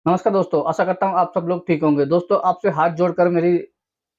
नमस्कार दोस्तों, आशा करता हूँ आप सब लोग ठीक होंगे। दोस्तों, आपसे हाथ जोड़कर मेरी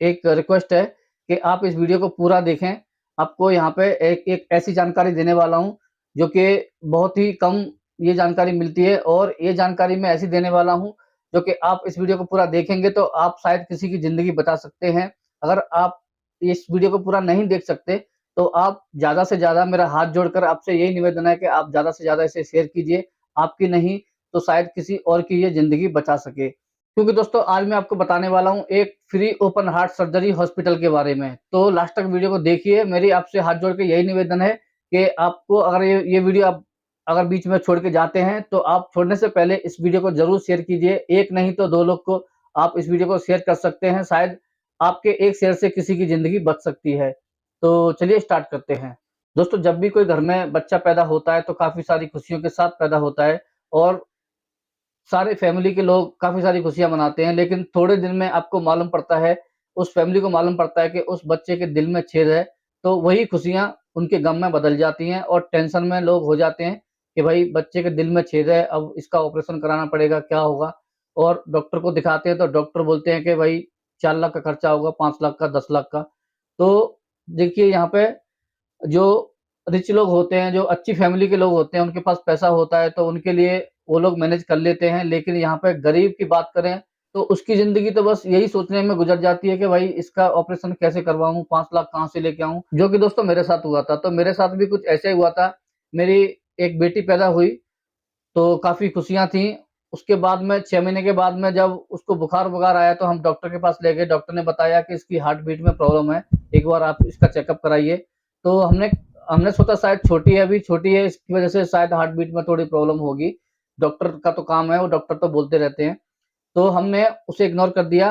एक रिक्वेस्ट है कि आप इस वीडियो को पूरा देखें। आपको यहाँ पे एक एक ऐसी जानकारी देने वाला हूँ, जो कि बहुत ही कम ये जानकारी मिलती है और ये जानकारी मैं ऐसी देने वाला हूँ, जो कि आप इस वीडियो को पूरा देखेंगे तो आप शायद किसी की ज़िंदगी बचा सकते हैं। अगर आप इस वीडियो को पूरा नहीं देख सकते, तो आप ज़्यादा से ज़्यादा मेरा हाथ जोड़कर आपसे यही निवेदन है कि आप ज़्यादा से ज़्यादा इसे शेयर कीजिए। आपकी नहीं तो शायद किसी और की ये ज़िंदगी बचा सके। क्योंकि दोस्तों आज मैं आपको बताने वाला हूँ एक free open heart surgery hospital के बारे में। तो लास्ट तक वीडियो को देखिए। मेरी आपसे हाथ जोड़ के यही निवेदन है कि आपको अगर ये वीडियो आप अगर बीच में छोड़ के जाते हैं, तो आप छोड़ने से पहले इस वीडियो को ज़रूर शेयर कीजिए। एक नहीं तो 2 लोग को आप इस वीडियो को शेयर कर सकते हैं। शायद आपके एक शेयर से किसी की ज़िंदगी बच सकती है। तो चलिए स्टार्ट करते हैं। दोस्तों, जब भी कोई घर में बच्चा पैदा होता है तो काफ़ी सारी खुशियों के साथ पैदा होता है और सारे फैमिली के लोग काफ़ी सारी खुशियाँ मनाते हैं, लेकिन थोड़े दिन में आपको मालूम पड़ता है, उस फैमिली को मालूम पड़ता है कि उस बच्चे के दिल में छेद है, तो वही खुशियाँ उनके गम में बदल जाती हैं और टेंशन में लोग हो जाते हैं कि भाई बच्चे के दिल में छेद है, अब इसका ऑपरेशन कराना पड़ेगा, क्या होगा? और डॉक्टर को दिखाते हैं तो डॉक्टर बोलते हैं कि भाई 4 लाख का खर्चा होगा, 5 लाख का, 10 लाख का। तो देखिए यहाँ पे जो रिच लोग होते हैं, जो अच्छी फैमिली के लोग होते हैं, उनके पास पैसा होता है, तो उनके लिए वो लोग मैनेज कर लेते हैं। लेकिन यहाँ पे गरीब की बात करें, तो उसकी ज़िंदगी तो बस यही सोचने में गुज़र जाती है कि भाई इसका ऑपरेशन कैसे करवाऊँ, 5 लाख कहाँ से लेके आऊँ? जो कि दोस्तों मेरे साथ हुआ था। तो मेरे साथ भी कुछ ऐसा ही हुआ था। मेरी एक बेटी पैदा हुई, तो काफ़ी खुशियाँ थीं। उसके बाद में 6 महीने के बाद में जब उसको बुखार-वुखार आया, तो हम डॉक्टर के पास ले गए। डॉक्टर ने बताया कि इसकी हार्ट बीट में प्रॉब्लम है, एक बार आप इसका चेकअप कराइए। तो हमने हमने सोचा शायद छोटी है, अभी छोटी है, इसकी वज़ह से शायद हार्ट बीट में थोड़ी प्रॉब्लम होगी। डॉक्टर का तो काम है, वो डॉक्टर तो बोलते रहते हैं। तो हमने उसे इग्नोर कर दिया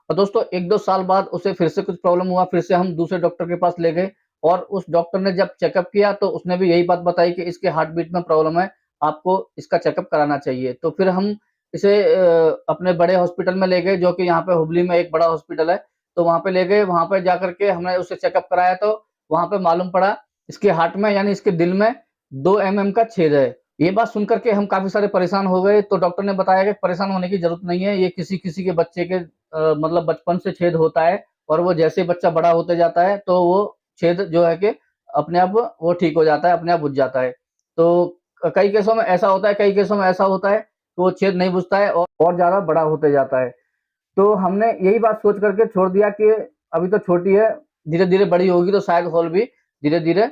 और दोस्तों 1-2 साल बाद उसे फिर से कुछ प्रॉब्लम हुआ, फिर से हम दूसरे डॉक्टर के पास ले गए और उस डॉक्टर ने जब चेकअप किया तो उसने भी यही बात बताई कि इसके हार्ट बीट में प्रॉब्लम है, आपको इसका चेकअप कराना चाहिए। तो फिर हम इसे अपने बड़े हॉस्पिटल में ले गए, जो कि यहाँ पे हुबली में एक बड़ा हॉस्पिटल है। तो वहाँ पे ले गए, वहाँ पे जाकर के हमने उसे चेकअप कराया तो वहाँ पे मालूम पड़ा इसके हार्ट में यानी इसके दिल में 2 एमएम का छेद है। ये बात सुन कर के हम काफ़ी सारे परेशान हो गए, तो डॉक्टर ने बताया कि परेशान होने की ज़रूरत नहीं है, ये किसी-किसी के बच्चे के मतलब बचपन से छेद होता है और वो जैसे ही बच्चा बड़ा होते जाता है, तो वो छेद जो है कि अपने आप वो ठीक हो जाता है, अपने आप बुझ जाता है। तो कई केसों में ऐसा होता है, कई केसों में ऐसा होता है, कि वो छेद नहीं बुझता है और ज़्यादा बड़ा होते जाता है। तो हमने यही बात सोच कर के छोड़ दिया कि अभी तो छोटी है, धीरे-धीरे बड़ी होगी तो शायद और भी धीरे-धीरे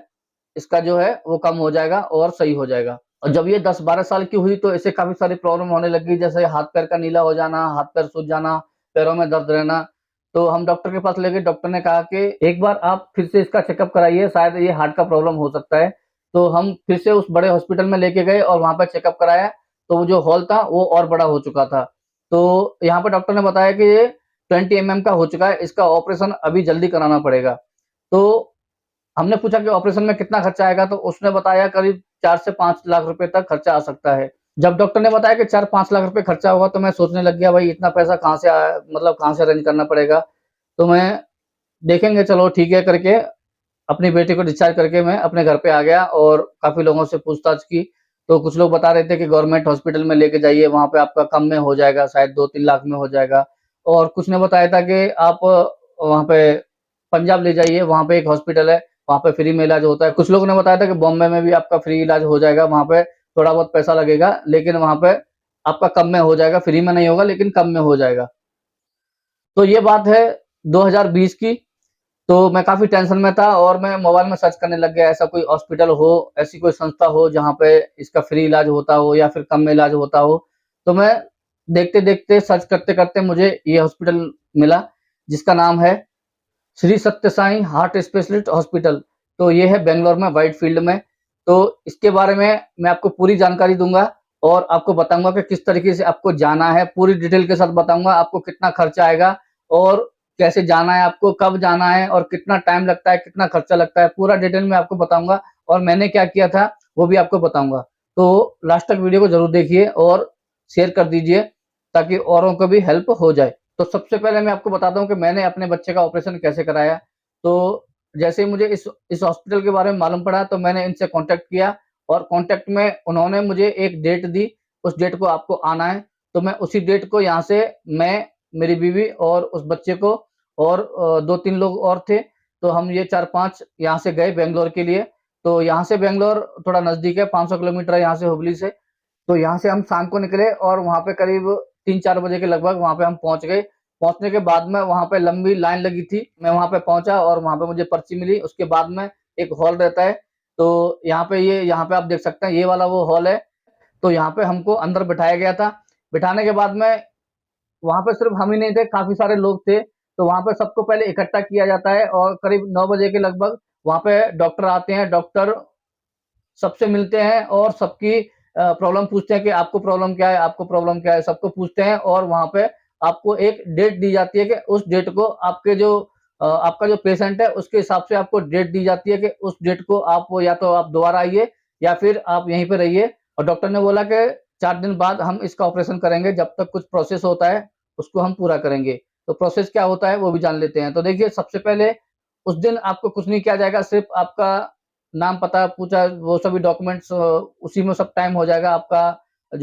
इसका जो है वो कम हो जाएगा और सही हो जाएगा। और जब ये 10-12 साल की हुई तो इसे काफ़ी सारी प्रॉब्लम होने लगी, जैसे हाथ-पैर का नीला हो जाना, हाथ-पैर सूज जाना, पैरों में दर्द रहना। तो हम डॉक्टर के पास ले गए, डॉक्टर ने कहा कि एक बार आप फिर से इसका चेकअप कराइए, शायद ये हार्ट का प्रॉब्लम हो सकता है। तो हम फिर से उस बड़े हॉस्पिटल में लेके गए और वहाँ पे चेकअप कराया, तो वो जो हॉल था वो और बड़ा हो चुका था। तो यहाँ पे डॉक्टर ने बताया कि ये 20 एमएम का हो चुका है, इसका ऑपरेशन अभी जल्दी कराना पड़ेगा। तो हमने पूछा कि ऑपरेशन में कितना खर्चा आएगा? तो उसने बताया करीब 4 से 5 लाख रुपए तक खर्चा आ सकता है। जब डॉक्टर ने बताया कि 4-5 लाख रुपए खर्चा होगा तो मैं सोचने लग गया भाई इतना पैसा कहाँ से आया मतलब कहाँ से अरेंज करना पड़ेगा? तो मैं देखेंगे चलो ठीक है करके अपनी बेटी को डिस्चार्ज करके मैं अपने घर पे आ गया और काफ़ी लोगों से पूछताछ की। तो कुछ लोग बता रहे थे कि गवर्नमेंट हॉस्पिटल में लेके जाइए, वहाँ पे आपका कम में हो जाएगा, शायद 2-3 लाख में हो जाएगा। और कुछ ने बताया था कि आप वहाँ पे पंजाब ले जाइए, वहाँ पे एक हॉस्पिटल है, वहाँ पे फ्री में इलाज होता है। कुछ लोगों ने बताया था कि बॉम्बे में भी आपका फ्री इलाज हो जाएगा, वहाँ पे थोड़ा बहुत पैसा लगेगा, लेकिन वहाँ पे आपका कम में हो जाएगा, फ्री में नहीं होगा लेकिन कम में हो जाएगा। तो ये बात है 2020 की। तो मैं काफ़ी टेंशन में था और मैं मोबाइल में सर्च करने लग गया, ऐसा कोई हॉस्पिटल हो, ऐसी कोई संस्था हो जहाँ पे इसका फ्री इलाज होता हो या फिर कम में इलाज होता हो। तो मैं देखते-देखते सर्च करते-करते मुझे ये हॉस्पिटल मिला, जिसका नाम है श्री सत्य साईं हार्ट स्पेशलिस्ट हॉस्पिटल। तो ये है बैंगलोर में व्हाइटफ़ील्ड में। तो इसके बारे में मैं आपको पूरी जानकारी दूँगा और आपको बताऊँगा कि किस तरीके से आपको जाना है, पूरी डिटेल के साथ बताऊँगा आपको कितना खर्चा आएगा और कैसे जाना है आपको, कब जाना है और कितना टाइम लगता है, कितना खर्चा लगता है, पूरा डिटेल में आपको बताऊँगा और मैंने क्या किया था, वो भी आपको बताऊँगा। तो लास्ट तक वीडियो को ज़रूर देखिए और शेयर कर दीजिए ताकि औरों को भी हेल्प हो जाए। तो सबसे पहले मैं आपको बताता हूँ कि मैंने अपने बच्चे का ऑपरेशन कैसे कराया। तो जैसे ही मुझे इस हॉस्पिटल के बारे में मालूम पड़ा तो मैंने इनसे कॉन्टैक्ट किया और कॉन्टैक्ट में उन्होंने मुझे एक डेट दी, उस डेट को आपको आना है। तो मैं उसी डेट को यहाँ से मैं, मेरी बीवी और उस बच्चे को और 2-3 लोग और थे, तो हम ये 4-5 यहाँ से गए बैंगलोर के लिए। तो यहाँ से बैंगलोर थोड़ा नज़दीक है, 500 किलोमीटर है यहाँ से हुबली से। तो यहाँ से हम शाम को निकले और वहाँ पे करीब 3-4 बजे के लगभग वहाँ पे हम पहुँच गए। पहुँचने के बाद में वहाँ पे लंबी लाइन लगी थी। मैं वहाँ पे पहुँचा और वहाँ पे मुझे पर्ची मिली। उसके बाद में एक हॉल रहता है, तो यहाँ पे आप देख सकते हैं, ये वाला वो हॉल है। तो यहाँ पे हमको अंदर बिठाया गया था। बिठाने के बाद में वहाँ पे सिर्फ हम ही नहीं थे, काफ़ी सारे लोग थे। तो वहाँ पे सबको पहले इकट्ठा किया जाता है और करीब 9 बजे के लगभग वहाँ पे डॉक्टर आते हैं। डॉक्टर सबसे मिलते हैं और सबकी प्रॉब्लम पूछते हैं कि आपको प्रॉब्लम क्या है, आपको प्रॉब्लम क्या है, सबको पूछते हैं और वहाँ पे आपको एक डेट दी जाती है कि उस डेट को आपका जो पेशेंट है उसके हिसाब से आपको डेट दी जाती है कि उस डेट को आप या तो आप दोबारा आइए या फिर आप यहीं पे रहिए। और डॉक्टर ने बोला कि 4 दिन बाद हम इसका ऑपरेशन करेंगे, जब तक कुछ प्रोसेस होता है उसको हम पूरा करेंगे। तो प्रोसेस क्या होता है वो भी जान लेते हैं। तो देखिए, सबसे पहले उस दिन आपको कुछ नहीं किया जाएगा, सिर्फ आपका नाम पता पूछा, वो सभी डॉक्यूमेंट्स उसी में सब टाइम हो जाएगा। आपका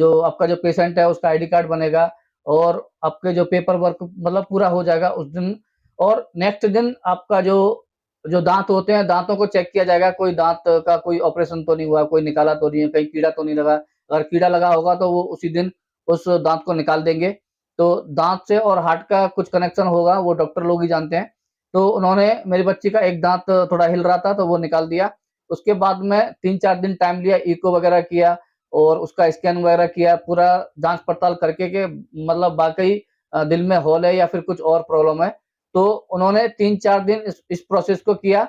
जो पेशेंट है उसका आईडी कार्ड बनेगा और आपके जो पेपर वर्क मतलब पूरा हो जाएगा उस दिन। और नेक्स्ट दिन आपका जो जो दांत होते हैं, दांतों को चेक किया जाएगा, कोई दांत का कोई ऑपरेशन तो नहीं हुआ, कोई निकाला तो नहीं है, कहीं कीड़ा तो नहीं लगा। अगर कीड़ा लगा होगा तो वो उसी दिन उस दांत को निकाल देंगे। तो दांत से और हार्ट का कुछ कनेक्शन होगा, वो डॉक्टर लोग ही जानते हैं। तो उन्होंने मेरी बच्ची का एक दांत थोड़ा हिल रहा था तो वो निकाल दिया। उसके बाद में 3-4 दिन टाइम लिया, इको वगैरह किया और उसका स्कैन वगैरह किया, पूरा जाँच पड़ताल करके कि मतलब वाक़ई दिल में होल है या फिर कुछ और प्रॉब्लम है। तो उन्होंने 3-4 दिन इस प्रोसेस को किया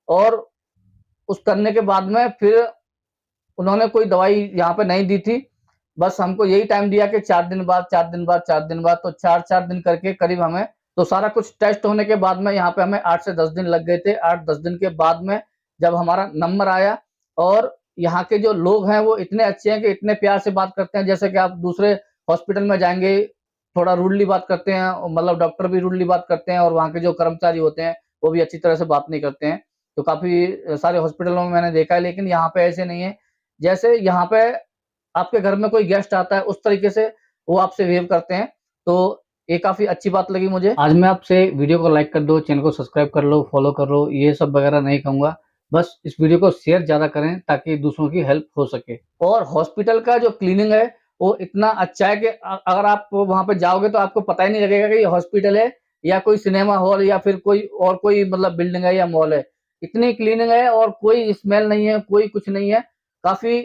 और उस करने के बाद में फिर उन्होंने कोई दवाई यहाँ पे नहीं दी थी। बस हमको यही टाइम दिया कि 4 दिन बाद, 4 दिन बाद, 4 दिन बाद, तो 4-4 दिन करके करीब हमें तो सारा कुछ टेस्ट होने के बाद में यहाँ पे हमें 8 से 10 दिन लग गए थे। 8-10 दिन के बाद में जब हमारा नंबर आया और यहाँ के जो लोग हैं वो इतने अच्छे हैं कि इतने प्यार से बात करते हैं, जैसे कि आप दूसरे हॉस्पिटल में जाएँगे, थोड़ा रूडली बात करते हैं, मतलब डॉक्टर भी रूडली बात करते हैं और वहाँ के जो कर्मचारी होते हैं, वो भी अच्छी तरह से बात नहीं करते हैं। तो काफ़ी सारे हॉस्पिटलों में मैंने देखा है, लेकिन यहाँ पे ऐसे नहीं है। जैसे यहाँ पे आपके घर में कोई गेस्ट आता है, उस तरीके से वो आपसे बिहेव करते हैं, तो ये काफ़ी अच्छी बात लगी मुझे। आज मैं आपसे वीडियो को लाइक कर दो, चैनल को सब्सक्राइब कर लो, फॉलो कर लो, ये सब वगैरह नहीं कहूँगा। बस इस वीडियो को शेयर ज़्यादा करें ताकि दूसरों की हेल्प हो सके। और हॉस्पिटल का जो क्लीनिंग है, वो इतना अच्छा है कि अगर आप वहाँ पे जाओगे तो आपको पता ही नहीं लगेगा कि ये हॉस्पिटल है या कोई सिनेमा हॉल या फिर कोई मतलब बिल्डिंग है या मॉल है। इतनी क्लीनिंग है और कोई स्मेल नहीं है, कोई कुछ नहीं है। काफ़ी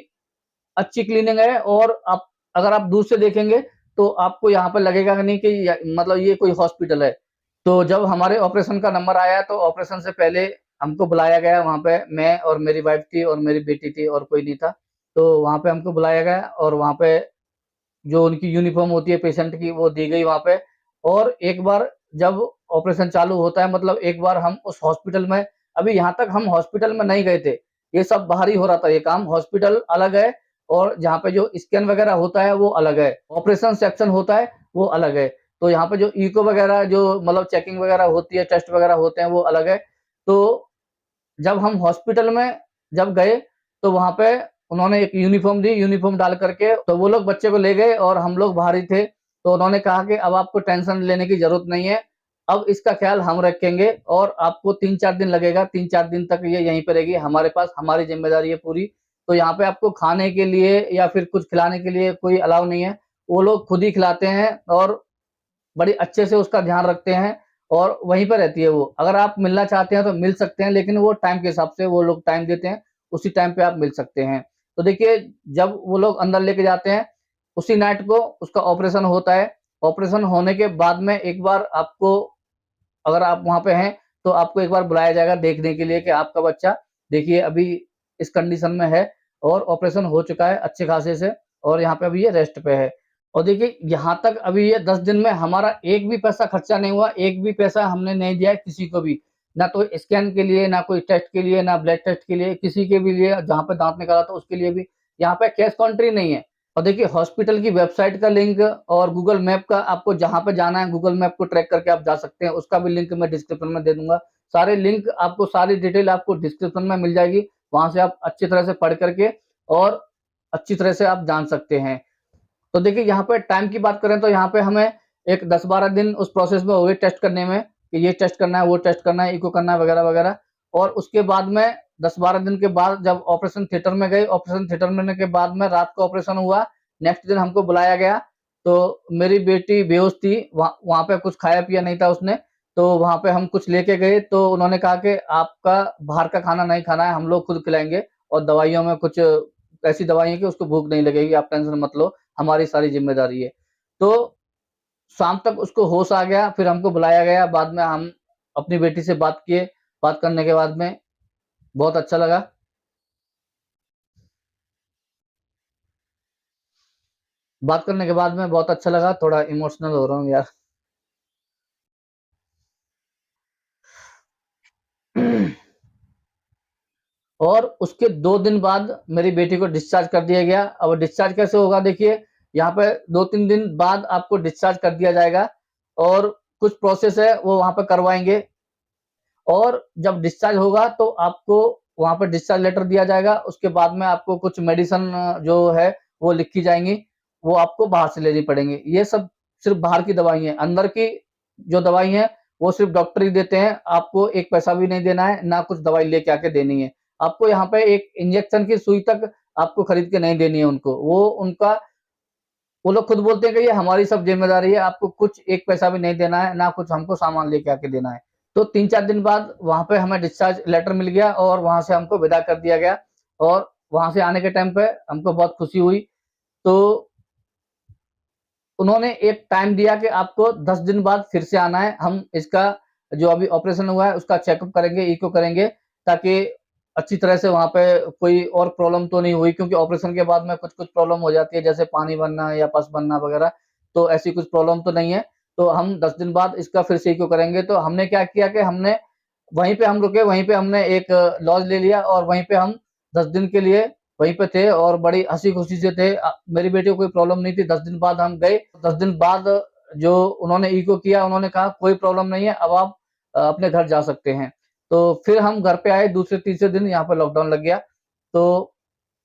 अच्छी क्लीनिंग है और आप अगर आप दूर से देखेंगे तो आपको यहाँ पे लगेगा नहीं कि मतलब ये कोई हॉस्पिटल है। तो जब हमारे ऑपरेशन का नंबर आया तो ऑपरेशन से पहले हमको बुलाया गया वहाँ पे, मैं और मेरी वाइफ थी और मेरी बेटी थी और कोई नहीं था। तो वहाँ पे हमको बुलाया गया और वहाँ पे जो उनकी यूनिफ़ॉर्म होती है पेशेंट की वो दी गई वहाँ पे। और एक बार जब ऑपरेशन चालू होता है, मतलब एक बार हम उस हॉस्पिटल में, अभी यहाँ तक हम हॉस्पिटल में नहीं गए थे। ये सब बाहर ही हो रहा था ये काम, हॉस्पिटल अलग है और जहाँ पे जो स्कैन वगैरह होता है वो अलग है, ऑपरेशन सेक्शन होता है वो अलग है। तो यहाँ पे जो इको वगैरह जो मतलब चेकिंग वगैरह होती है, टेस्ट वगैरह होते हैं वो अलग है। तो जब हम हॉस्पिटल में जब गए तो वहाँ पे उन्होंने एक यूनिफ़ॉर्म दी, यूनिफ़ॉर्म डाल कर के तो वो लोग बच्चे को ले गए और हम लोग बाहर ही थे। तो उन्होंने कहा कि अब आपको टेंशन लेने की ज़रूरत नहीं है, अब इसका ख़्याल हम रखेंगे और आपको 3-4 दिन लगेगा, 3-4 दिन तक ये यहीं पे रहेगी हमारे पास, हमारी ज़िम्मेदारी है पूरी। तो यहाँ पे आपको खाने के लिए या फिर कुछ खिलाने के लिए कोई अलाउ नहीं है, वो लोग खुद ही खिलाते हैं और बड़ी अच्छे से उसका ध्यान रखते हैं और वहीं पे रहती है वो। अगर आप मिलना चाहते हैं तो मिल सकते हैं, लेकिन वो टाइम के हिसाब से वो लोग टाइम देते हैं, उसी टाइम पे आप मिल सकते हैं। तो देखिए, जब वो लोग अंदर लेके जाते हैं, उसी नाइट को उसका ऑपरेशन होता है। ऑपरेशन होने के बाद में एक बार आपको, अगर आप वहाँ पे हैं, तो आपको एक बार बुलाया जाएगा देखने के लिए कि आपका बच्चा देखिए अभी इस कंडीशन में है और ऑपरेशन हो चुका है अच्छे खासे से और यहाँ पे अभी ये रेस्ट पे है। और देखिए, यहाँ तक अभी ये 10 दिन में हमारा एक भी पैसा खर्चा नहीं हुआ, एक भी पैसा हमने नहीं दिया है किसी को भी। ना तो स्कैन के लिए, ना कोई टेस्ट के लिए, ना ब्लड टेस्ट के लिए, किसी के भी लिए, जहाँ पे दाँत निकाला था उसके लिए भी। यहाँ पे कैश काउंटर ही नहीं है। और देखिए, हॉस्पिटल की वेबसाइट का लिंक और गूगल मैप का, आपको जहाँ पे जाना है गूगल मैप को ट्रैक करके आप जा सकते हैं, उसका भी लिंक मैं डिस्क्रिप्शन में दे दूँगा। सारे लिंक आपको, सारी डिटेल आपको डिस्क्रिप्शन में मिल जाएगी। वहाँ से आप अच्छी तरह से पढ़ करके और अच्छी तरह से आप जान सकते हैं। तो देखिए यहाँ पे टाइम की बात करें तो यहाँ पे हमें एक 10-12 दिन उस प्रोसेस में हो गए टेस्ट करने में, कि ये टेस्ट करना है, वो टेस्ट करना है, इको करना है वगैरह-वगैरह। और उसके बाद में 10-12 दिन के बाद जब ऑपरेशन थिएटर में गए, ऑपरेशन थिएटर में आने के बाद में रात को ऑपरेशन हुआ, नेक्स्ट दिन हमको बुलाया गया, तो मेरी बेटी बेहोश थी, वहाँ वहाँ पे कुछ खाया-पिया नहीं था उसने, तो वहाँ पे हम कुछ लेके गए, तो उन्होंने कहा कि आपका बाहर का खाना नहीं खाना है, हम लोग खुद खिलाएँगे और दवाइयों में कुछ ऐसी दवाई है कि उसको भूख नहीं लगेगी, आप टेंशन मत लो, हमारी सारी ज़िम्मेदारी है। तो शाम तक उसको होश आ गया, फिर हमको बुलाया गया, बाद में हम अपनी बेटी से बात किए, बात करने के बाद में बहुत अच्छा लगा। बात करने के बाद में बहुत अच्छा लगा, थोड़ा इमोशनल हो रहा हूँ यार। और उसके 2 दिन बाद मेरी बेटी को डिस्चार्ज कर दिया गया। अब डिस्चार्ज कैसे होगा देखिए, यहाँ पे 2-3 दिन बाद आपको डिस्चार्ज कर दिया जाएगा और कुछ प्रोसेस है वो वहाँ पे करवाएँगे। और जब डिस्चार्ज होगा तो आपको वहाँ पे डिस्चार्ज लेटर दिया जाएगा, उसके बाद में आपको कुछ मेडिसिन जो है वो लिखी जाएँगी, वो आपको बाहर से लेनी पड़ेंगी। ये सब सिर्फ़ बाहर की दवाई हैं, अंदर की जो दवाई है वो सिर्फ़ डॉक्टर ही देते हैं, आपको 1 पैसा भी नहीं देना है, ना कुछ दवाई लेके आके देनी है। आपको यहाँ पे एक इंजेक्शन की सुई तक आपको खरीद के नहीं देनी है उनको, वो लोग खुद बोलते हैं कि ये हमारी सब ज़िम्मेदारी है, आपको कुछ 1 पैसा भी नहीं देना है, ना कुछ हमको सामान लेके आके देना है। तो 3-4 दिन बाद वहाँ पे हमें डिस्चार्ज लेटर मिल गया और वहाँ से हमको विदा कर दिया गया और वहाँ से आने के टाइम पे हमको बहुत खुशी हुई। तो उन्होंने एक टाइम दिया कि आपको 10 दिन बाद फिर से आना है, हम इसका जो अभी ऑपरेशन हुआ है उसका चेकअप करेंगे, इको करेंगे, ताकि अच्छी तरह से वहाँ पे कोई और प्रॉब्लम तो नहीं हुई, क्योंकि ऑपरेशन के बाद में कुछ-कुछ प्रॉब्लम हो जाती है, जैसे पानी बनना या पस बनना वगैरह, तो ऐसी कुछ प्रॉब्लम तो नहीं है। तो हम 10 दिन बाद इसका फिर से इको करेंगे। तो हमने क्या किया कि हमने वहीं पे हम रुके, वहीं पे हमने एक लॉज ले लिया और वहीं पे हम 10 दिन के लिए वहीं पे थे और बड़ी हँसी-खुशी से थे। मेरी बेटी को कोई प्रॉब्लम नहीं थी, 10 दिन बाद हम गए, 10 दिन बाद जो उन्होंने इको किया, उन्होंने कहा कोई प्रॉब्लम नहीं है, अब आप अपने घर जा सकते हैं। तो फिर हम घर पे आए, दूसरे-तीसरे दिन यहाँ पे लॉकडाउन लग गया। तो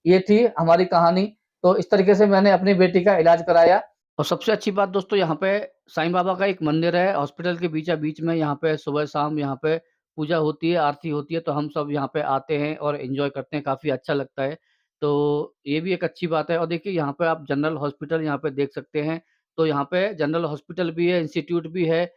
ये थी हमारी कहानी। तो इस तरीके से मैंने अपनी बेटी का इलाज कराया। और सबसे अच्छी बात दोस्तों, यहाँ पे साईं बाबा का एक मंदिर है, हॉस्पिटल के बीचा-बीच में, यहाँ पे सुबह-शाम यहाँ पे पूजा होती है, आरती होती है, तो हम सब यहाँ पे आते हैं और एन्जॉय करते हैं, काफ़ी अच्छा लगता है। तो ये भी एक अच्छी बात है और देखिए यहाँ पे आप जनरल हॉस्पिटल यहाँ पे देख सकते हैं, तो यहाँ पे जनरल हॉस्पिटल भी है, इंस्टीट्यूट भी है।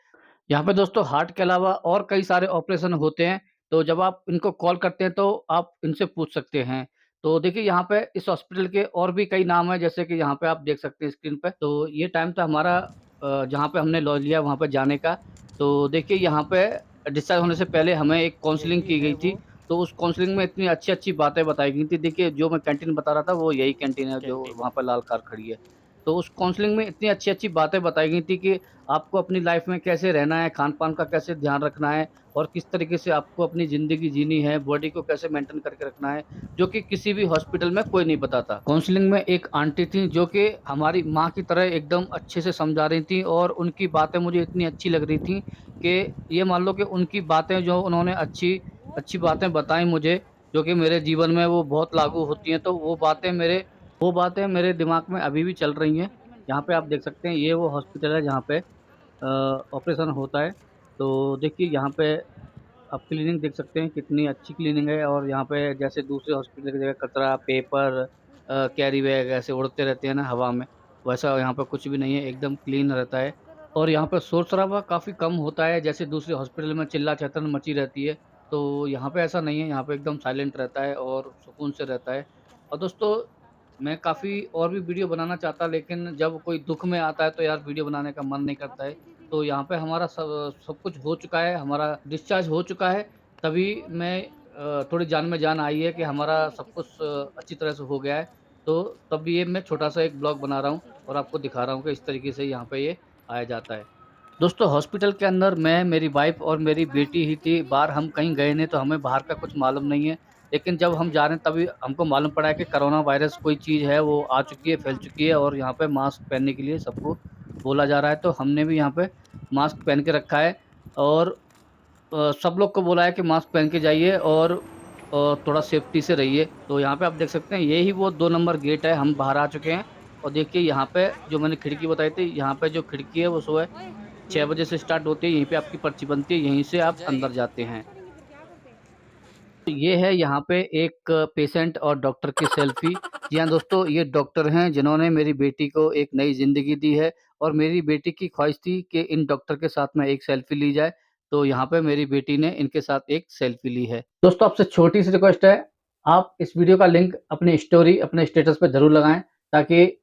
यहाँ पे दोस्तों हार्ट के अलावा और कई सारे ऑपरेशन होते हैं, तो जब आप इनको कॉल करते हैं तो आप इनसे पूछ सकते हैं। तो देखिए यहाँ पे इस हॉस्पिटल के और भी कई नाम हैं, जैसे कि यहाँ पे आप देख सकते हैं स्क्रीन पे। तो ये टाइम था हमारा जहाँ पे हमने लॉज लिया वहाँ पे जाने का। तो देखिए यहाँ पे डिस्चार्ज होने से पहले हमें एक काउंसलिंग की गई थी, तो उस काउंसलिंग में इतनी अच्छी-अच्छी बातें बताई गई थी। देखिए जो मैं कैंटीन बता रहा था वो यही कैंटीन है जो कैंटीन वहाँ पे लाल कार खड़ी है। तो उस काउंसलिंग में इतनी अच्छी-अच्छी बातें बताई गई थी कि आपको अपनी लाइफ में कैसे रहना है, खान-पान का कैसे ध्यान रखना है और किस तरीके से आपको अपनी ज़िंदगी जीनी है, बॉडी को कैसे मेंटेन करके रखना है, जो कि किसी भी हॉस्पिटल में कोई नहीं बताता। काउंसलिंग में एक आंटी थीं जो कि हमारी माँ की तरह एकदम अच्छे से समझा रही थीं और उनकी बातें मुझे इतनी अच्छी लग रही थीं कि ये मान लो कि उनकी बातें जो उन्होंने अच्छी अच्छी बातें बताई मुझे, जो कि मेरे जीवन में वो बहुत लागू होती हैं, तो वो बातें मेरे दिमाग में अभी भी चल रही हैं। यहाँ पे आप देख सकते हैं, ये वो हॉस्पिटल है जहाँ पे ऑपरेशन होता है। तो देखिए यहाँ पे आप क्लीनिंग देख सकते हैं, कितनी अच्छी क्लीनिंग है और यहाँ पे जैसे दूसरे हॉस्पिटल की जगह कचरा, पेपर कैरी बैग ऐसे उड़ते रहते हैं ना हवा में, वैसा यहाँ पे कुछ भी नहीं है, एकदम क्लीन रहता है। और यहाँ पे शोर-शराबा काफ़ी कम होता है, जैसे दूसरे हॉस्पिटल में चिल्ला-चहचन मची रहती है, तो यहाँ पे ऐसा नहीं है, यहाँ पे एकदम साइलेंट रहता है और सुकून से रहता है। और दोस्तों, मैं काफ़ी और भी वीडियो बनाना चाहता, लेकिन जब कोई दुःख में आता है तो यार वीडियो बनाने का मन नहीं करता है। तो यहाँ पे हमारा सब सब कुछ हो चुका है, हमारा डिस्चार्ज हो चुका है, तभी मैं थोड़ी जान में जान आई है कि हमारा सब कुछ अच्छी तरह से हो गया है। तो तब ये मैं छोटा-सा एक ब्लॉग बना रहा हूँ और आपको दिखा रहा हूँ कि इस तरीके से यहाँ पे ये आया जाता है। दोस्तों हॉस्पिटल के अंदर मैं, मेरी वाइफ़ और मेरी बेटी ही थी, बाहर हम कहीं गए नहीं, तो हमें बाहर का कुछ मालूम नहीं है। लेकिन जब हम जा रहे हैं तभी हमको मालूम पड़ा है कि कोरोना वायरस कोई चीज़ है वो आ चुकी है, फैल चुकी है और यहाँ पे मास्क पहनने के लिए सबको बोला जा रहा है। तो हमने भी यहाँ पे मास्क पहन के रखा है और सब लोग को बोला है कि मास्क पहन के जाइए और थोड़ा सेफ्टी से रहिए। तो यहाँ पे आप देख सकते हैं, यही वो 2 नंबर गेट है, हम बाहर आ चुके हैं और देखिए यहाँ पे जो मैंने खिड़की बताई थी, यहाँ पे जो खिड़की है वो सुबह 6 बजे से स्टार्ट होती है, यहीं पे आपकी पर्ची बनती है, यहीं से आप अंदर जाते हैं। तो ये है यहाँ पे एक पेशेंट और डॉक्टर की सेल्फी। जी हाँ दोस्तों, ये डॉक्टर हैं जिन्होंने मेरी बेटी को एक नई ज़िंदगी दी है और मेरी बेटी की ख्वाहिश थी कि इन डॉक्टर के साथ में एक सेल्फी ली जाए, तो यहाँ पे मेरी बेटी ने इनके साथ एक सेल्फी ली है। दोस्तों आपसे छोटी-सी रिक्वेस्ट है, आप इस वीडियो का लिंक अपनी स्टोरी, अपने स्टेटस पे ज़रूर लगाएँ ताकि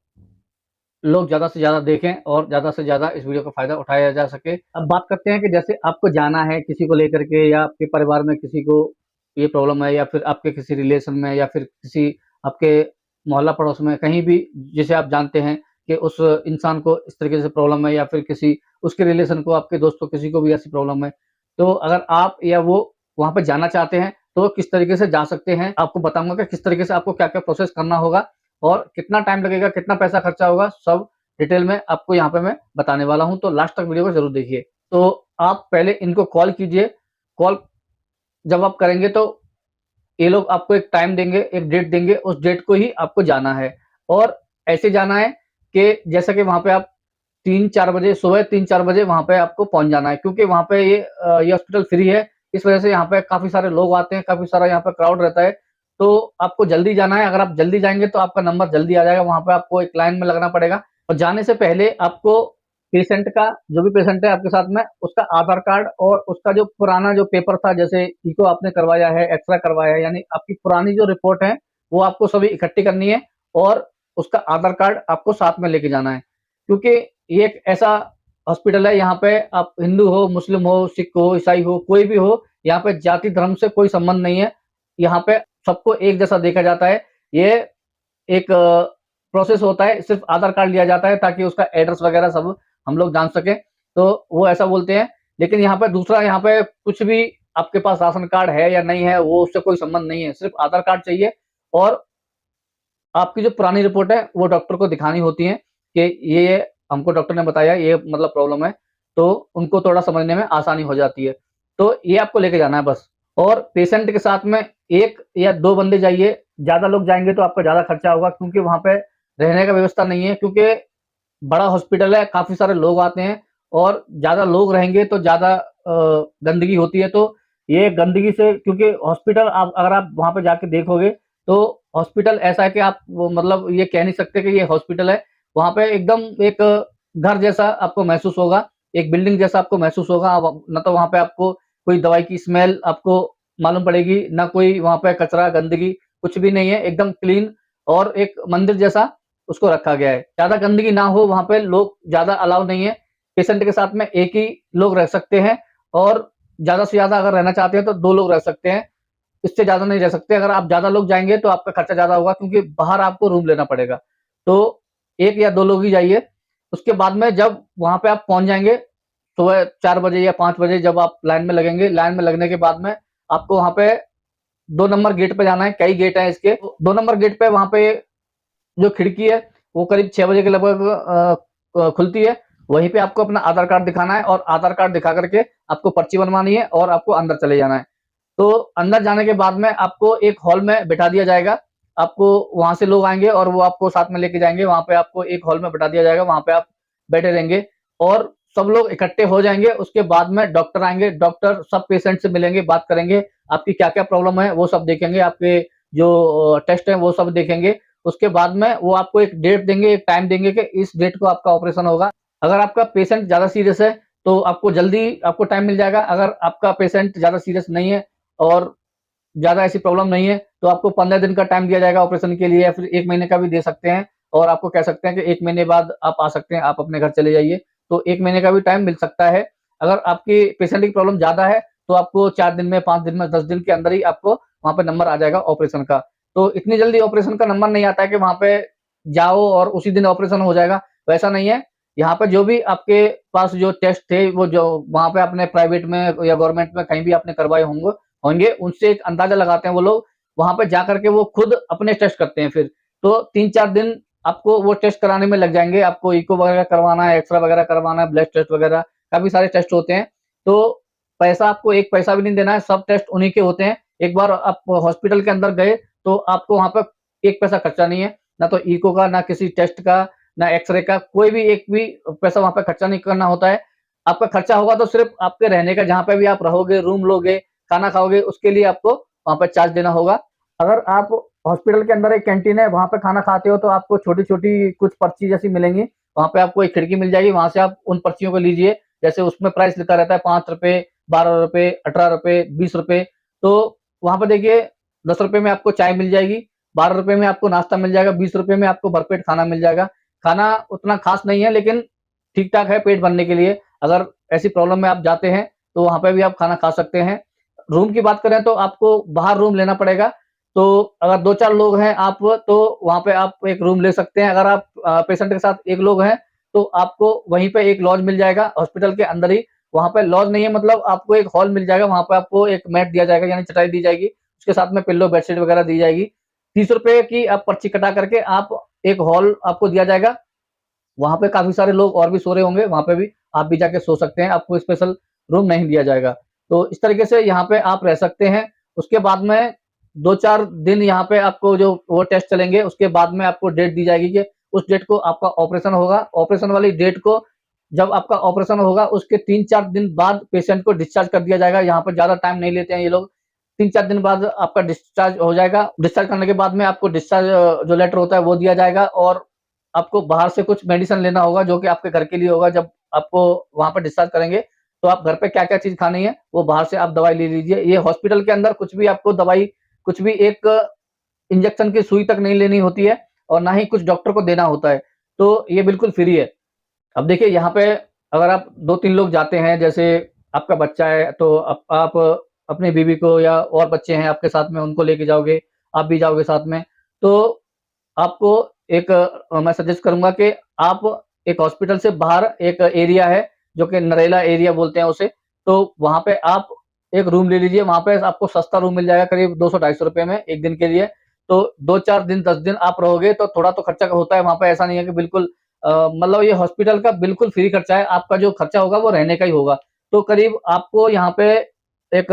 लोग ज़्यादा से ज़्यादा देखें और ज़्यादा से ज़्यादा इस वीडियो का फ़ायदा उठाया जा सके। अब बात करते हैं कि जैसे आपको जाना है किसी को लेकर के या आपके परिवार में किसी को ये प्रॉब्लम है या फिर आपके किसी रिलेशन में या फिर किसी आपके मोहल्ला पड़ोस में कहीं भी जिसे आप जानते हैं कि उस इंसान को इस तरीके से प्रॉब्लम है या फिर किसी उसके रिलेशन को, आपके दोस्त को, किसी को भी ऐसी प्रॉब्लम है। तो अगर आप या वो वहाँ पे जाना चाहते हैं तो किस तरीके से जा सकते हैं, आपको बताऊँगा कि किस तरीके से आपको क्या-क्या प्रोसेस करना होगा और कितना टाइम लगेगा, कितना पैसा खर्चा होगा, सब डिटेल में आपको यहाँ पे मैं बताने वाला हूँ, तो लास्ट तक वीडियो को ज़रूर देखिए। तो आप पहले इनको कॉल कीजिए, कॉल जब आप करेंगे तो ये लोग आपको एक टाइम देंगे, एक डेट देंगे, उस डेट को ही आपको जाना है और ऐसे जाना है कि जैसा कि वहाँ पे आप 3-4 बजे सुबह 3-4 बजे वहाँ पे आपको पहुँच जाना है क्योंकि वहाँ पे ये हॉस्पिटल फ्री है, इस वजह से यहाँ पे काफ़ी सारे लोग आते हैं, काफ़ी सारा यहाँ पे क्राउड रहता है, तो आपको जल्दी जाना है। अगर आप जल्दी जाएँगे तो आपका नंबर जल्दी आ जाएगा, वहाँ पे आपको एक लाइन में लगना पड़ेगा और जाने से पहले आपको पेशेंट का जो भी पेशेंट है आपके साथ में, उसका आधार कार्ड और उसका जो पुराना जो पेपर था, जैसे इको आपने करवाया है, एक्स-रे करवाया है, यानी आपकी पुरानी जो रिपोर्ट है, वो आपको सभी इकट्ठी करनी है और उसका आधार कार्ड आपको साथ में लेके जाना है। क्योंकि ये एक ऐसा हॉस्पिटल है, यहाँ पे आप हिंदू हो, मुस्लिम हो, सिख हो, ईसाई हो, कोई भी हो, यहाँ पे जाति धर्म से कोई संबंध नहीं है। यहाँ पे सबको एक जैसा देखा जाता है। ये एक प्रोसेस होता है, सिर्फ़ आधार कार्ड लिया जाता है ताकि उसका एड्रेस वगैरह सब हम लोग जान सकें, तो वो ऐसा बोलते हैं। लेकिन यहाँ पे दूसरा, यहाँ पे कुछ भी आपके पास राशन कार्ड है या नहीं है, वो उससे कोई संबंध नहीं है, सिर्फ़ आधार कार्ड चाहिए और आपकी जो पुरानी रिपोर्ट है, वो डॉक्टर को दिखानी होती है कि ये हमको डॉक्टर ने बताया, ये मतलब प्रॉब्लम है, तो उनको थोड़ा समझने में आसानी हो जाती है। तो ये आपको लेके जाना है बस और पेशेंट के साथ में 1 या 2 बंदे जाइए, ज़्यादा लोग जाएँगे तो आपका ज़्यादा खर्चा होगा क्योंकि वहाँ पे रहने का व्यवस्था नहीं है क्योंकि बड़ा हॉस्पिटल है, काफ़ी सारे लोग आते हैं और ज़्यादा लोग रहेंगे तो ज़्यादा गंदगी होती है, तो ये गंदगी से क्योंकि हॉस्पिटल आप अगर आप वहाँ पे जाके देखोगे, तो हॉस्पिटल ऐसा है कि आप वो मतलब ये कह नहीं सकते कि ये हॉस्पिटल है। वहाँ पे एकदम एक घर जैसा आपको महसूस होगा, एक बिल्डिंग जैसा आपको महसूस होगा। अब ना तो वहाँ पे आपको कोई दवाई की स्मेल आपको मालूम पड़ेगी, ना कोई वहाँ पे कचरा, गंदगी कुछ भी नहीं है, एकदम क्लीन और एक मंदिर जैसा उसको रखा गया है। ज़्यादा गंदगी ना हो, वहाँ पे लोग ज़्यादा अलाउ नहीं है। पेशेंट के साथ में एक ही लोग रह सकते हैं और ज़्यादा से ज़्यादा अगर रहना चाहते हैं तो 2 लोग रह सकते हैं। इससे ज़्यादा नहीं रह सकते। अगर आप ज़्यादा लोग जाएँगे तो आपका खर्चा ज़्यादा होगा क्योंकि बाहर आपको रूम लेना पड़ेगा। तो 1 या 2 लोग ही जाइए। उसके बाद में जब वहाँ पे आप पहुँच जाएँगे, सुबह 4 बजे या 5 बजे जब आप लाइन में लगेंगे, लाइन में लगने के बाद में आपको वहाँ पे 2 नंबर गेट पे जाना है, कई गेट हैं इसके। 2 नंबर गेट पे वहाँ पे जो खिड़की है, वो करीब 6 बजे के लगभग खुलती है। वहीं पे आपको अपना आधार कार्ड दिखाना है और आधार कार्ड दिखा कर के आपको पर्ची बनवानी है और आपको अंदर चले जाना है। तो अंदर जाने के बाद में आपको एक हॉल में बिठा दिया जाएगा। आपको वहाँ से लोग आएँगे और वो आपको साथ में लेके जाएँगे। वहाँ पे आपको एक हॉल में बिठा दिया जाएगा, वहाँ पे आप बैठे रहेंगे और सब लोग इकट्ठे हो जाएँगे। उसके बाद में डॉक्टर आएँगे, डॉक्टर सब पेशेंट से मिलेंगे, बात करेंगे, आपकी क्या-क्या प्रॉब्लम है, वो सब देखेंगे, आपके जो टेस्ट हैं, वो सब देखेंगे। उसके बाद में वो आपको एक डेट देंगे, एक टाइम देंगे कि इस डेट को आपका ऑपरेशन होगा। अगर आपका पेशेंट ज़्यादा सीरियस है, तो आपको जल्दी आपको टाइम मिल जाएगा। अगर आपका पेशेंट ज़्यादा सीरियस नहीं है और ज़्यादा ऐसी प्रॉब्लम नहीं है, तो आपको 15 दिन का टाइम दिया जाएगा ऑपरेशन के लिए या फिर 1 महीने का भी दे सकते हैं और आपको कह सकते हैं कि 1 महीने बाद आप आ सकते हैं, आप अपने घर चले जाइए। तो 1 महीने का भी टाइम मिल सकता है। अगर आपकी पेशेंट की प्रॉब्लम ज़्यादा है, तो आपको 4 दिन में, 5 दिन में, 10 दिन के अंदर ही आपको वहाँ पे नंबर आ जाएगा ऑपरेशन का। तो इतनी जल्दी ऑपरेशन का नंबर नहीं आता है कि वहाँ पे जाओ और उसी दिन ऑपरेशन हो जाएगा, वैसा नहीं है। यहाँ पे जो भी आपके पास जो टेस्ट थे, वो जो वहाँ पे आपने प्राइवेट में या गवर्नमेंट में कहीं भी आपने करवाए होंगे, उनसे एक अंदाज़ा लगाते हैं वो लोग, वहाँ पे जा कर के वो खुद अपने टेस्ट करते हैं फिर। तो 3-4 दिन आपको वो टेस्ट कराने में लग जाएँगे, आपको इको वगैरह करवाना है, एक्स-रे वगैरह करवाना है, ब्लड टेस्ट वगैरह, काफ़ी सारे टेस्ट होते हैं। तो पैसा आपको 1 पैसा भी नहीं देना है, सब टेस्ट उन्हीं के होते हैं। एक बार आप हॉस्पिटल के अंदर गए, तो आपको वहाँ पे 1 पैसा खर्चा नहीं है। ना तो इको का, ना किसी टेस्ट का, ना एक्स-रे का, कोई भी एक भी पैसा वहाँ पे खर्चा नहीं करना होता है। आपका खर्चा होगा तो सिर्फ़ आपके रहने का, जहाँ पे भी आप रहोगे, रूम लोगे, खाना खाओगे, उसके लिए आपको वहाँ पे चार्ज देना होगा। अगर आप हॉस्पिटल के अंदर एक कैंटीन है, वहाँ पे खाना खाते हो तो आपको छोटी-छोटी कुछ पर्ची जैसी मिलेंगी। वहाँ पे आपको एक खिड़की मिल जाएगी, वहाँ से आप उन पर्चियों को लीजिए। जैसे उसमें प्राइस लिखा रहता है ₹5, ₹12, ₹18, ₹20। तो वहाँ पे देखिए ₹10 में आपको चाय मिल जाएगी, ₹12 में आपको नाश्ता मिल जाएगा, ₹20 में आपको भरपेट खाना मिल जाएगा। खाना उतना ख़ास नहीं है, लेकिन ठीक-ठाक है पेट भरने के लिए। अगर ऐसी प्रॉब्लम में आप जाते हैं, तो वहाँ पे भी आप खाना खा सकते हैं। रूम की बात करें तो आपको बाहर रूम लेना पड़ेगा। तो अगर 2-4 लोग हैं आप, तो वहाँ पे आप एक रूम ले सकते हैं। अगर आप पेशेंट के साथ 1 लोग हैं, तो आपको वहीं पे एक लॉज मिल जाएगा हॉस्पिटल के अंदर ही। वहाँ पे लॉज नहीं है, मतलब आपको एक हॉल मिल जाएगा, वहाँ पे आपको एक मैट दिया जाएगा, यानी चटाई दी जाएगी। उसके साथ में पिल्लो, बेडशीट वगैरह दी जाएगी। ₹30 की आप पर्ची कटा करके आप एक हॉल आपको दिया जाएगा। वहाँ पे काफ़ी सारे लोग और भी सो रहे होंगे, वहाँ पे भी आप भी जाके सो सकते हैं, आपको स्पेशल रूम नहीं दिया जाएगा। तो इस तरीके से यहाँ पे आप रह सकते हैं। उसके बाद में 2-4 दिन यहाँ पे आपको जो वो टेस्ट चलेंगे, उसके बाद में आपको डेट दी जाएगी कि उस डेट को आपका ऑपरेशन होगा। ऑपरेशन वाली डेट को, जब आपका ऑपरेशन होगा, उसके 3-4 दिन बाद पेशेंट को डिस्चार्ज कर दिया जाएगा। यहाँ पे ज़्यादा टाइम नहीं लेते हैं ये लोग। 3-4 दिन बाद आपका डिस्चार्ज हो जाएगा। डिस्चार्ज करने के बाद में आपको डिस्चार्ज जो लेटर होता है वो दिया जाएगा, और आपको बाहर से कुछ मेडिसिन लेना होगा, जो कि आपके घर के लिए होगा। जब आपको वहाँ पे डिस्चार्ज करेंगे, तो आप घर पे क्या-क्या चीज़ खानी है, वो बाहर से आप दवाई ले लीजिए। ये हॉस्पिटल के अंदर कुछ भी आपको दवाई, कुछ भी एक इंजेक्शन की सुई तक नहीं लेनी होती है, और ना ही कुछ डॉक्टर को देना होता है। तो ये बिल्कुल फ्री है। अब देखिए यहाँ पे अगर आप 2-3 लोग जाते हैं, जैसे आपका बच्चा है, तो आप अपनी बीवी को, या और बच्चे हैं आपके साथ में, उनको लेके जाओगे, आप भी जाओगे साथ में। तो आपको एक मैं सजेस्ट करूँगा कि आप एक हॉस्पिटल से बाहर एक एरिया है, जो कि नरेला एरिया बोलते हैं उसे, तो वहाँ पे आप एक रूम ले लीजिए। वहाँ पे आपको सस्ता रूम मिल जाएगा करीब 200-250 में 1 दिन के लिए। तो 2-4 दिन, 10 दिन आप रहोगे, तो थोड़ा तो खर्चा होता है वहाँ पे, ऐसा नहीं है कि बिल्कुल मतलब ये हॉस्पिटल का बिल्कुल फ्री खर्चा है। आपका जो खर्चा होगा वो रहने का ही होगा। तो करीब आपको यहाँ पे एक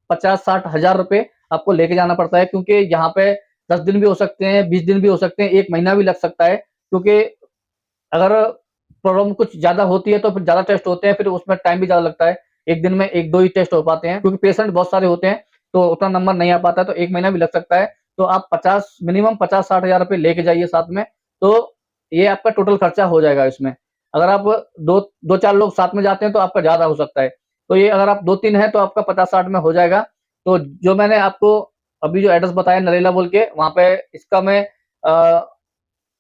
50-60 हज़ार रुपए आपको लेके जाना पड़ता है, क्योंकि यहाँ पे 10 दिन भी हो सकते हैं, 20 दिन भी हो सकते हैं, 1 महीना भी लग सकता है। क्योंकि अगर प्रॉब्लम कुछ ज़्यादा होती है, तो फिर ज़्यादा टेस्ट होते हैं, फिर उसमें टाइम भी ज़्यादा लगता है। 1 दिन में 1-2 ही टेस्ट हो पाते हैं, क्योंकि पेशेंट बहुत सारे होते हैं, तो उतना नंबर नहीं आ पाता है, तो 1 महीना भी लग सकता है। तो आप 50 मिनिमम 50-60 हज़ार रुपए लेके जाइए साथ में, तो ये आपका टोटल खर्चा हो जाएगा इसमें। अगर आप 2-4 लोग साथ में जाते हैं, तो आपका ज़्यादा हो सकता है। तो ये अगर आप 2-3 हैं, तो आपका 50-60 में हो जाएगा। तो जो मैंने आपको अभी जो एड्रेस बताया नरेला बोल के, वहाँ पे इसका मैं अ,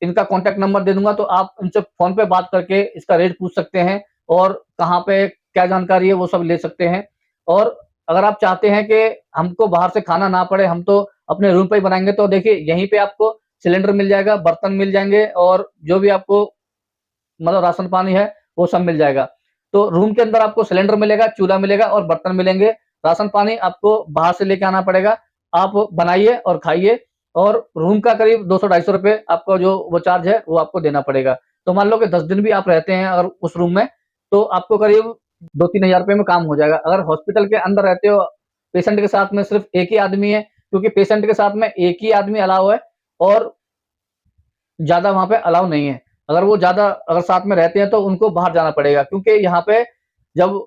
इनका कॉन्टैक्ट नंबर दे दूँगा, तो आप इनसे फ़ोन पे बात करके इसका रेट पूछ सकते हैं, और कहाँ पे क्या जानकारी है वो सब ले सकते हैं। और अगर आप चाहते हैं कि हमको बाहर से खाना ना पड़े, हम तो अपने रूम पे ही बनाएँगे, तो देखिए यहीं पे आपको सिलेंडर मिल जाएगा, बर्तन मिल जाएँगे, और जो भी आपको मतलब राशन पानी है, वो सब मिल जाएगा। तो रूम के अंदर आपको सिलेंडर मिलेगा, चूल्हा मिलेगा और बर्तन मिलेंगे। राशन पानी आपको बाहर से लेके आना पड़ेगा। आप बनाइए और खाइए, और रूम का करीब 200-250 रुपए आपका जो वो चार्ज है, वो आपको देना पड़ेगा। तो मान लो कि 10 दिन भी आप रहते हैं अगर उस रूम में, तो आपको करीब 2-3 हज़ार रुपए में काम हो जाएगा। अगर हॉस्पिटल के अंदर रहते हो, पेशेंट के साथ में सिर्फ़ एक ही आदमी है, क्योंकि पेशेंट के साथ में एक ही आदमी अलाउ है, और ज़्यादा वहाँ पे अलाउ नहीं है। अगर वो ज़्यादा अगर साथ में रहते हैं, तो उनको बाहर जाना पड़ेगा, क्योंकि यहाँ पे जब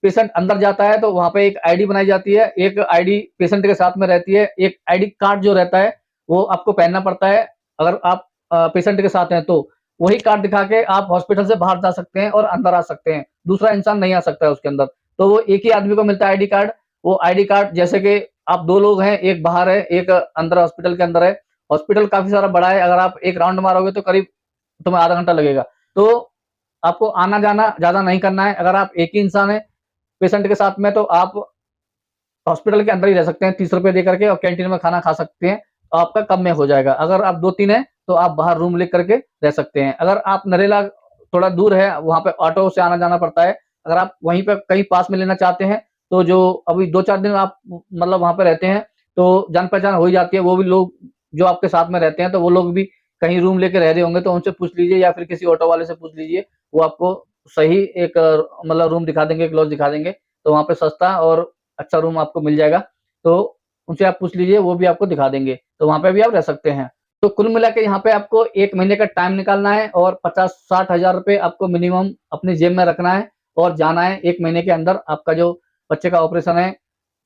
पेशेंट अंदर जाता है, तो वहाँ पे एक आईडी बनाई जाती है, एक आईडी पेशेंट के साथ में रहती है, एक आईडी कार्ड जो रहता है, वो आपको पहनना पड़ता है, अगर आप पेशेंट के साथ हैं तो। वही कार्ड दिखा के आप हॉस्पिटल से बाहर जा सकते हैं और अंदर आ सकते हैं, दूसरा इंसान नहीं आ सकता है उसके अंदर। तो वो एक ही आदमी को मिलता है आईडी कार्ड, वो आईडी कार्ड जैसे कि आप 2 लोग हैं, एक बाहर है, एक अंदर हॉस्पिटल के अंदर है। हॉस्पिटल काफ़ी सारा बड़ा है, अगर आप एक राउंड मारोगे तो करीब तुम्हें आधा घंटा लगेगा। तो आपको आना-जाना ज़्यादा नहीं करना है, अगर आप एक ही इंसान हैं पेशेंट के साथ में, तो आप हॉस्पिटल के अंदर ही रह सकते हैं ₹30 दे करके, और कैंटीन में खाना खा सकते हैं, तो आपका कम में हो जाएगा। अगर आप 2-3 हैं, तो आप बाहर रूम ले करके रह सकते हैं। अगर आप नरेला थोड़ा दूर है, वहाँ पे ऑटो से आना-जाना पड़ता है। अगर आप वहीं पे कहीं पास में लेना चाहते हैं, तो जो अभी 2-4 दिन आप मतलब वहाँ पे रहते हैं, तो जान-पहचान हो ही जाती है। वो भी लोग जो आपके साथ में रहते हैं, तो वो लोग भी कहीं रूम लेके रह रहे होंगे, तो उनसे पूछ लीजिए, या फिर किसी ऑटो वाले से पूछ लीजिए। वो आपको सही एक मतलब रूम दिखा देंगे, एक लॉज दिखा देंगे। तो वहाँ पे सस्ता और अच्छा रूम आपको मिल जाएगा। तो उनसे आप पूछ लीजिए, वो भी आपको दिखा देंगे। तो वहाँ पे भी आप रह सकते हैं। तो कुल मिला के यहाँ पे आपको 1 महीने का टाइम निकालना है और 50-60 हज़ार रुपए आपको मिनिमम अपनी जेब में रखना है और जाना है। 1 महीने के अंदर आपका जो बच्चे का ऑपरेशन है,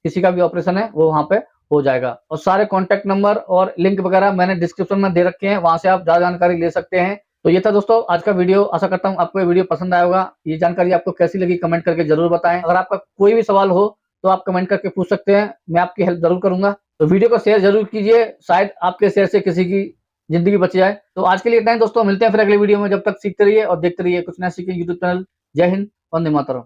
किसी का भी ऑपरेशन है, वो वहाँ पे हो जाएगा। और सारे कॉन्टैक्ट नंबर और लिंक वगैरह मैंने डिस्क्रिप्शन में दे रखे हैं, वहाँ से आप ज़्यादा जानकारी ले सकते हैं। तो ये था दोस्तों आज का वीडियो। आशा करता हूँ आपको ये वीडियो पसंद आया होगा। ये जानकारी आपको कैसी लगी कमेंट करके ज़रूर बताएँ। अगर आपका कोई भी सवाल हो तो आप कमेंट करके पूछ सकते हैं, मैं आपकी हेल्प ज़रूर करूँगा। तो वीडियो को शेयर ज़रूर कीजिए, शायद आपके शेयर से किसी की ज़िंदगी बच जाए। तो आज के लिए इतना ही दोस्तों, मिलते हैं फिर अगले वीडियो में। जब तक सीखते रहिए और देखते रहिए कुछ नया सीखें यूट्यूब चैनल। जय हिंद, वंदे मातरम।